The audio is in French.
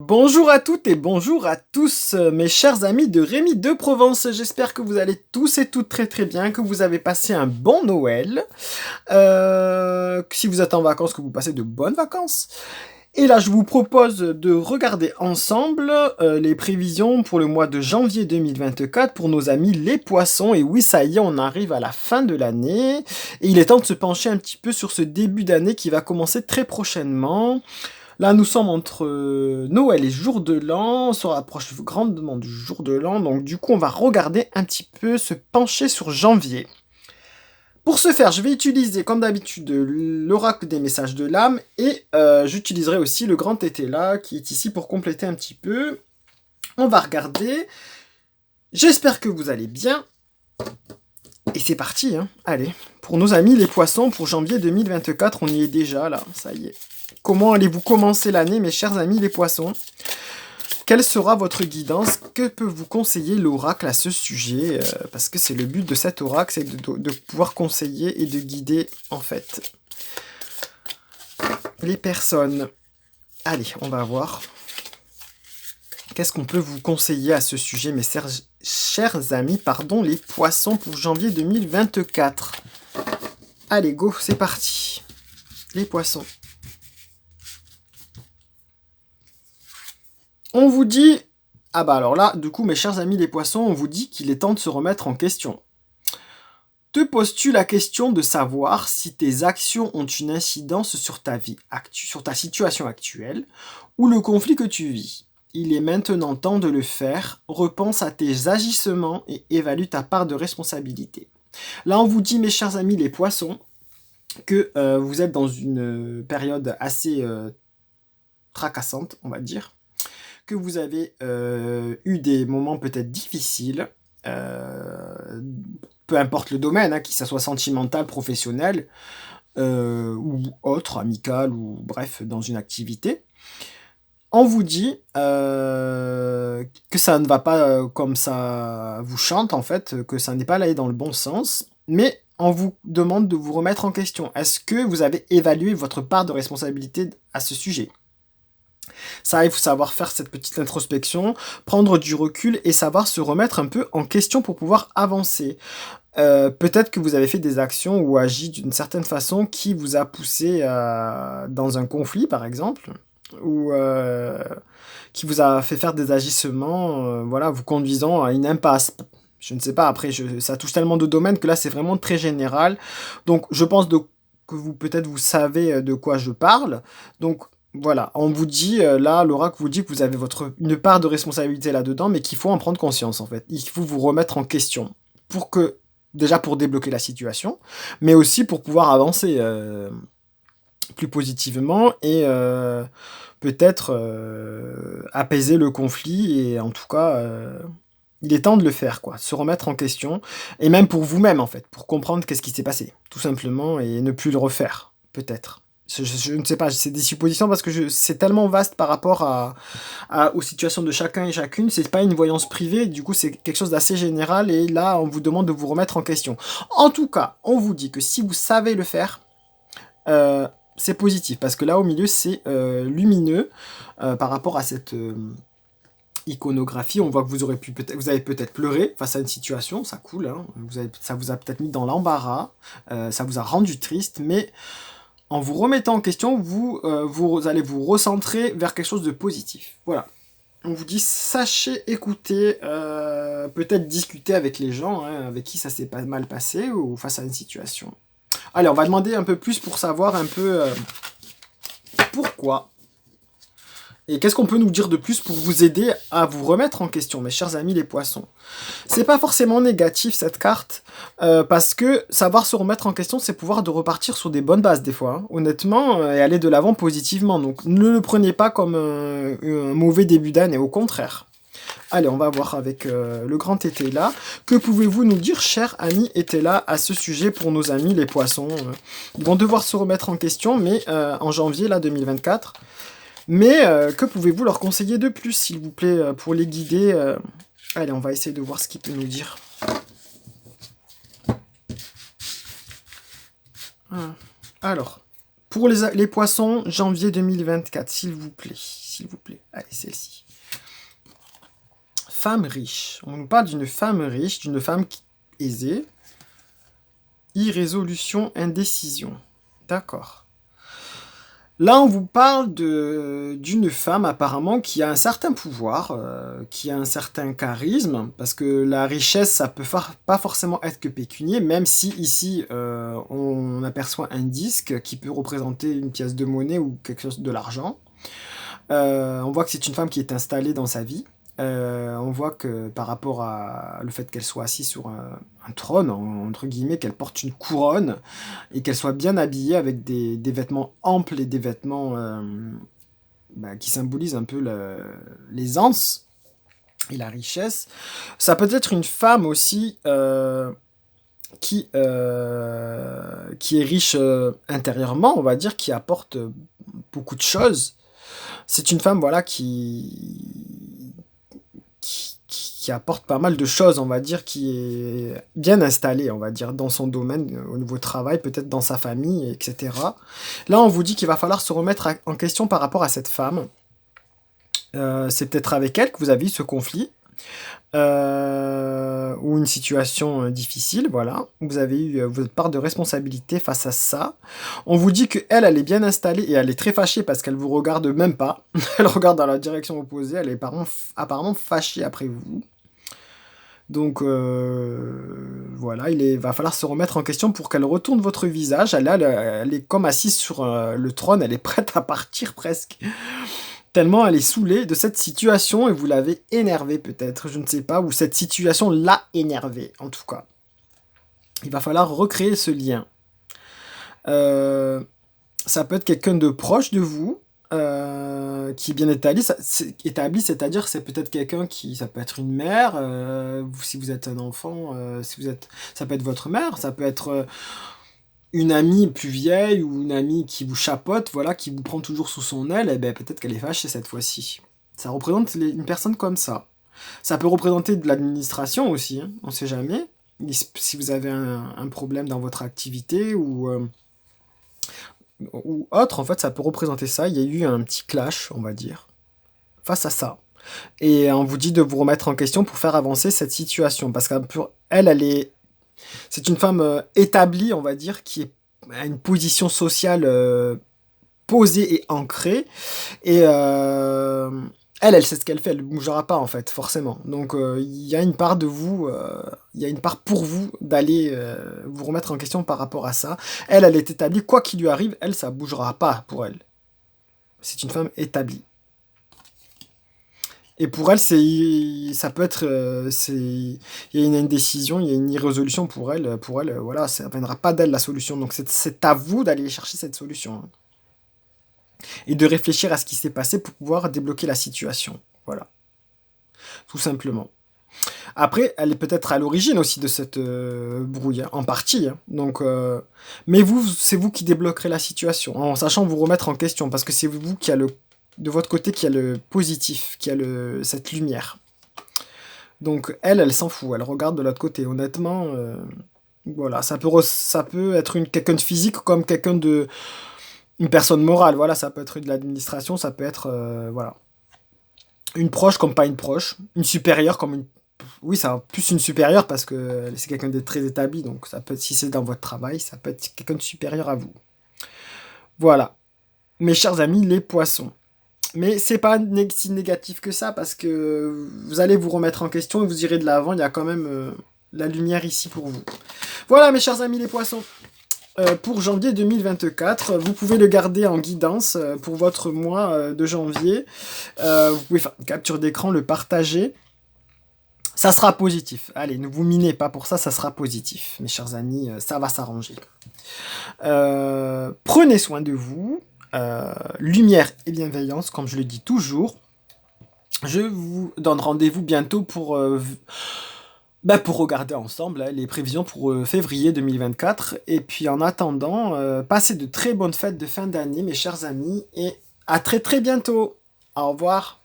Bonjour à toutes et bonjour à tous, mes chers amis de Rémi de Provence. J'espère que vous allez tous et toutes très très bien, que vous avez passé un bon Noël, que si vous êtes en vacances, que vous passez de bonnes vacances. Et là, je vous propose de regarder ensemble les prévisions pour le mois de janvier 2024 pour nos amis les poissons. Et oui, ça y est, on arrive à la fin de l'année. Et il est temps de se pencher un petit peu sur ce début d'année qui va commencer très prochainement. Là, nous sommes entre Noël et jour de l'an, on se rapproche grandement du jour de l'an, donc du coup, on va regarder un petit peu, se pencher sur janvier. Pour ce faire, je vais utiliser, comme d'habitude, l'oracle des messages de l'âme, et j'utiliserai aussi le grand tétela, qui est ici pour compléter un petit peu. On va regarder. J'espère que vous allez bien. Et c'est parti, hein. Allez, pour nos amis les poissons, pour janvier 2024, on y est déjà, là, ça y est. Comment allez-vous commencer l'année, mes chers amis les poissons? Quelle sera votre guidance? Que peut vous conseiller l'oracle à ce sujet? Parce que c'est le but de cet oracle, c'est de pouvoir conseiller et de guider, en fait, les personnes. Allez, on va voir. Qu'est-ce qu'on peut vous conseiller à ce sujet, mes chers amis, les poissons pour janvier 2024? Allez, go, c'est parti. Les poissons. On vous dit... Ah bah alors là, du coup, mes chers amis les poissons, on vous dit qu'il est temps de se remettre en question. Te poses-tu la question de savoir si tes actions ont une incidence sur ta vie, sur ta situation actuelle, ou le conflit que tu vis? Il est maintenant temps de le faire. Repense à tes agissements et évalue ta part de responsabilité. Là, on vous dit, mes chers amis les poissons, que vous êtes dans une période assez tracassante, on va dire, que vous avez eu des moments peut-être difficiles, peu importe le domaine, hein, qu'il soit sentimental, professionnel, ou autre, amical, ou bref, dans une activité. On vous dit que ça ne va pas comme ça vous chante, en fait, que ça n'est pas allé dans le bon sens, mais on vous demande de vous remettre en question. Est-ce que vous avez évalué votre part de responsabilité à ce sujet? Ça, il faut savoir faire cette petite introspection, prendre du recul et savoir se remettre un peu en question pour pouvoir avancer. Peut-être que vous avez fait des actions ou agi d'une certaine façon qui vous a poussé dans un conflit, par exemple, ou qui vous a fait faire des agissements, voilà, vous conduisant à une impasse. Je ne sais pas, après, ça touche tellement de domaines que là, c'est vraiment très général. Donc, je pense que vous, peut-être, vous savez de quoi je parle. Donc, voilà, on vous dit, là, l'oracle vous dit que vous avez une part de responsabilité là-dedans, mais qu'il faut en prendre conscience, en fait. Il faut vous remettre en question pour que, déjà pour débloquer la situation, mais aussi pour pouvoir avancer plus positivement et peut-être apaiser le conflit et en tout cas il est temps de le faire quoi, se remettre en question et même pour vous-même en fait, pour comprendre qu'est-ce qui s'est passé tout simplement et ne plus le refaire peut-être. Je ne sais pas, c'est des suppositions parce que c'est tellement vaste par rapport aux situations de chacun et chacune, c'est pas une voyance privée, du coup c'est quelque chose d'assez général et là on vous demande de vous remettre en question. En tout cas, on vous dit que si vous savez le faire, c'est positif parce que là au milieu c'est lumineux par rapport à cette iconographie. On voit que vous avez peut-être pleuré face à une situation, ça coule, hein. Ça vous a peut-être mis dans l'embarras, ça vous a rendu triste, mais en vous remettant en question, vous allez vous recentrer vers quelque chose de positif. Voilà. On vous dit, sachez écouter, peut-être discuter avec les gens hein, avec qui ça s'est pas mal passé ou face à une situation. Allez, on va demander un peu plus pour savoir un peu pourquoi. Et qu'est-ce qu'on peut nous dire de plus pour vous aider à vous remettre en question, mes chers amis les poissons? C'est pas forcément négatif cette carte, parce que savoir se remettre en question, c'est pouvoir de repartir sur des bonnes bases des fois, hein, honnêtement, et aller de l'avant positivement. Donc ne le prenez pas comme un mauvais début d'année, au contraire. Allez, on va voir avec le grand Etela. Que pouvez-vous nous dire, cher ami Etela, à ce sujet pour nos amis les poissons? Ils vont devoir se remettre en question, mais en janvier là 2024. Mais que pouvez-vous leur conseiller de plus, s'il vous plaît, pour les guider Allez, on va essayer de voir ce qu'il peut nous dire. Alors, pour les poissons, janvier 2024, s'il vous plaît. s'il vous plaît. Allez, celle-ci. Femme riche. On nous parle d'une femme riche, d'une femme aisée. Irrésolution, indécision. D'accord. Là, on vous parle d'une femme apparemment qui a un certain pouvoir, qui a un certain charisme, parce que la richesse, ça peut pas forcément être que pécunier, même si ici, on aperçoit un disque qui peut représenter une pièce de monnaie ou quelque chose de l'argent. On voit que c'est une femme qui est installée dans sa vie. On voit que par rapport à le fait qu'elle soit assise sur un trône, entre guillemets, qu'elle porte une couronne et qu'elle soit bien habillée avec des vêtements amples et des vêtements qui symbolisent un peu l'aisance et la richesse. Ça peut être une femme aussi qui est riche intérieurement, on va dire, qui apporte beaucoup de choses. C'est une femme, voilà, qui apporte pas mal de choses, on va dire, qui est bien installée, on va dire, dans son domaine, au niveau travail, peut-être dans sa famille, etc. Là, on vous dit qu'il va falloir se remettre en question par rapport à cette femme. C'est peut-être avec elle que vous avez eu ce conflit, ou une situation difficile, voilà. Vous avez eu votre part de responsabilité face à ça. On vous dit qu'elle, elle est bien installée et elle est très fâchée parce qu'elle vous regarde même pas. Elle regarde dans la direction opposée, elle est apparemment fâchée après vous. Donc voilà, va falloir se remettre en question pour qu'elle retourne votre visage. Elle est comme assise sur le trône, elle est prête à partir presque. Tellement elle est saoulée de cette situation et vous l'avez énervée peut-être, je ne sais pas, ou cette situation l'a énervée en tout cas. Il va falloir recréer ce lien. Ça peut être quelqu'un de proche de vous, qui est bien établi, c'est-à-dire c'est peut-être quelqu'un ça peut être une mère, si vous êtes un enfant, ça peut être votre mère, ça peut être une amie plus vieille ou une amie qui vous chapeaute, voilà, qui vous prend toujours sous son aile, et ben peut-être qu'elle est fâchée cette fois-ci. Ça représente une personne comme ça. Ça peut représenter de l'administration aussi, hein, on ne sait jamais. Si vous avez un problème dans votre activité ou autre, en fait, ça peut représenter ça. Il y a eu un petit clash, on va dire, face à ça. Et on vous dit de vous remettre en question pour faire avancer cette situation. Parce c'est une femme établie, on va dire, qui a une position sociale posée et ancrée. Et elle sait ce qu'elle fait, elle ne bougera pas, en fait, forcément. Donc, il y a une part de vous, il y a une part pour vous d'aller vous remettre en question par rapport à ça. Elle est établie, quoi qu'il lui arrive, ça ne bougera pas pour elle. C'est une femme établie. Et pour elle, ça peut être, il y a une indécision, il y a une irrésolution pour elle. Pour elle, voilà, ça ne viendra pas d'elle la solution. Donc c'est à vous d'aller chercher cette solution. Et de réfléchir à ce qui s'est passé pour pouvoir débloquer la situation. Voilà. Tout simplement. Après, elle est peut-être à l'origine aussi de cette brouille, en partie. Hein. Donc, mais c'est vous qui débloquerez la situation, en sachant vous remettre en question, parce que c'est vous qui a de votre côté qui a le positif, qui a cette lumière. Donc elle s'en fout, elle regarde de l'autre côté. Honnêtement, voilà, ça peut être quelqu'un de physique comme une personne morale. Voilà, ça peut être de l'administration, ça peut être voilà, une proche comme pas une proche, une supérieure comme oui, c'est plus une supérieure parce que c'est quelqu'un de très établi. Donc ça peut être, si c'est dans votre travail, ça peut être quelqu'un de supérieur à vous. Voilà, mes chers amis, les poissons. Mais c'est pas si négatif que ça, parce que vous allez vous remettre en question et vous irez de l'avant, il y a quand même la lumière ici pour vous. Voilà mes chers amis les poissons, pour janvier 2024, vous pouvez le garder en guidance pour votre mois de janvier. Vous pouvez faire une capture d'écran, le partager. Ça sera positif. Allez, ne vous minez pas pour ça, ça sera positif. Mes chers amis, ça va s'arranger. Prenez soin de vous. Lumière et bienveillance, comme je le dis toujours. Je vous donne rendez-vous bientôt pour regarder ensemble les prévisions pour février 2024. Et puis en attendant, passez de très bonnes fêtes de fin d'année, mes chers amis, et à très très bientôt. Au revoir.